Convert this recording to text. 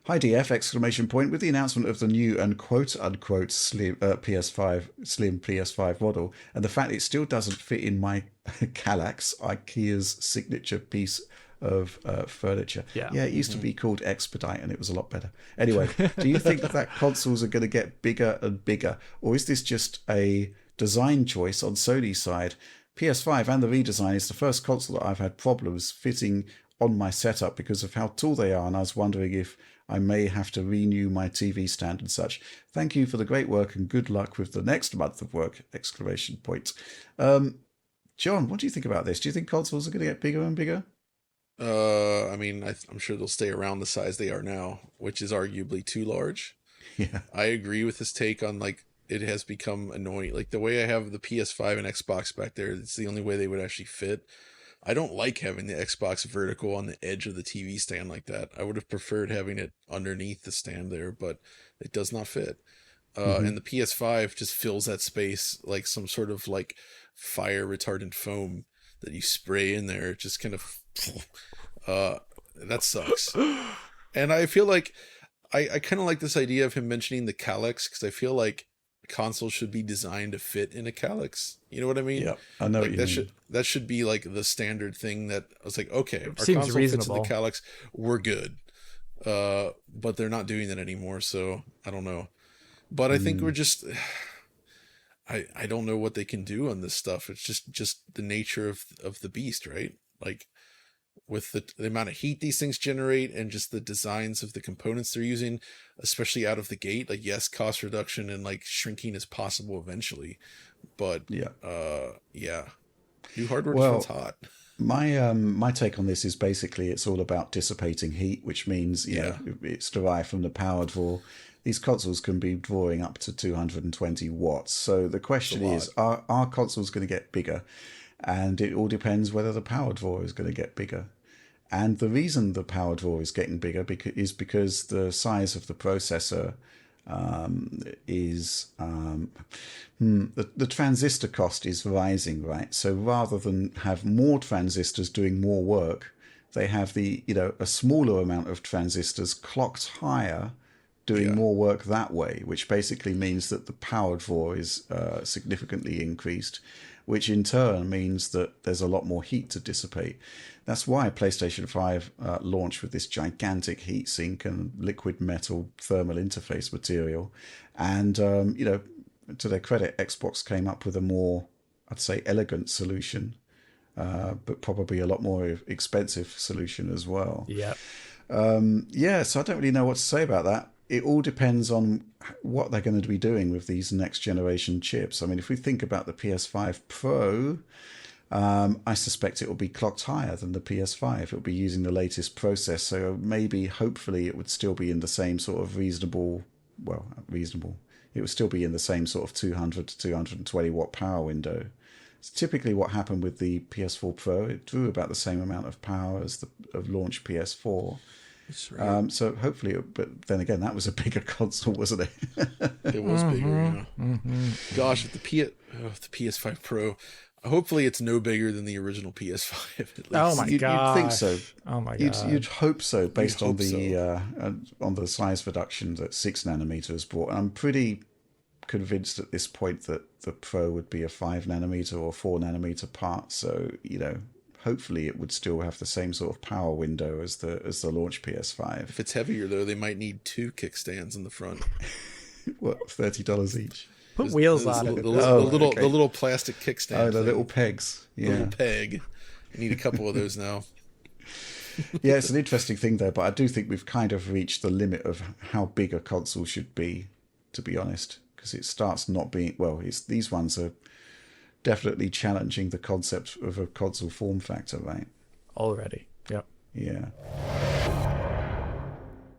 Hi DF! Exclamation point! With the announcement of the new and quote unquote slim PS5 model, and the fact it still doesn't fit in my Kallax, IKEA's signature piece of furniture. Yeah. Yeah, it used to be called Expedite, and it was a lot better. Anyway, do you think that consoles are going to get bigger and bigger, or is this just a design choice on Sony's side? PS5 and the redesign is the first console that I've had problems fitting on my setup because of how tall they are, and I was wondering if I may have to renew my TV stand and such. Thank you for the great work and good luck with the next month of work! Exclamation point. John, what do you think about this? Do you think consoles are going to get bigger and bigger? I mean, I'm sure they'll stay around the size they are now, which is arguably too large. Yeah. I agree with his take on, like, it has become annoying. Like, the way I have the PS5 and Xbox back there, it's the only way they would actually fit. I don't like having the Xbox vertical on the edge of the TV stand like that. I would have preferred having it underneath the stand there, but it does not fit. And the PS5 just fills that space like some sort of like fire retardant foam that you spray in there. It just kind of, that sucks. And I feel like I kind of like this idea of him mentioning the Kallax, because I feel like consoles should be designed to fit in a Kallax. You know what I mean? Yeah, I know like what you mean. That should be like the standard thing that I was like, okay, our seems console reasonable. fits in the Kallax, we're good. But they're not doing that anymore, so I don't know. But I think we're just I don't know what they can do on this stuff. It's just the nature of the beast, right? Like with the amount of heat these things generate and just the designs of the components they're using, especially out of the gate. Like, yes, cost reduction and like shrinking is possible eventually, but yeah, new hardware just runs hot. My take on this is basically it's all about dissipating heat, which means you know it's derived from the power draw. These consoles can be drawing up to 220 watts. So the question is, are consoles going to get bigger? And it all depends whether the power draw is going to get bigger. And the reason the power draw is getting bigger is because the size of the processor the transistor cost is rising, right? So rather than have more transistors doing more work, they have a smaller amount of transistors clocked higher doing more work that way, which basically means that the power draw is significantly increased, which in turn means that there's a lot more heat to dissipate. That's why PlayStation 5 launched with this gigantic heatsink and liquid metal thermal interface material. And, to their credit, Xbox came up with a more, I'd say, elegant solution, but probably a lot more expensive solution as well. Yeah. So I don't really know what to say about that. It all depends on what they're going to be doing with these next generation chips. I mean, if we think about the PS5 Pro, I suspect it will be clocked higher than the PS5. It will be using the latest process. So maybe, hopefully, it would still be in the same sort of reasonable. It would still be in the same sort of 200 to 220 watt power window. It's typically what happened with the PS4 Pro. It drew about the same amount of power as the launch PS4. That's right. So hopefully, but then again, that was a bigger console, wasn't it? It was bigger. Yeah. Gosh, with the PS5 Pro, hopefully it's no bigger than the original PS5. At least. Oh my god! You'd think so. Oh my god! You'd hope so, based on the size reduction that 6 nanometer has brought. And I'm pretty convinced at this point that the Pro would be a 5 nanometer or 4 nanometer part. So hopefully it would still have the same sort of power window as the launch PS5. If it's heavier though, they might need 2 kickstands in the front. What, $30 each? Put wheels on it. The little plastic kickstand. Oh, the little pegs. Yeah. Little peg. You need a couple of those now. Yeah, it's an interesting thing though, but I do think we've kind of reached the limit of how big a console should be, to be honest, because it starts not being these ones are definitely challenging the concept of a console form factor, right? Already. Yep. Yeah.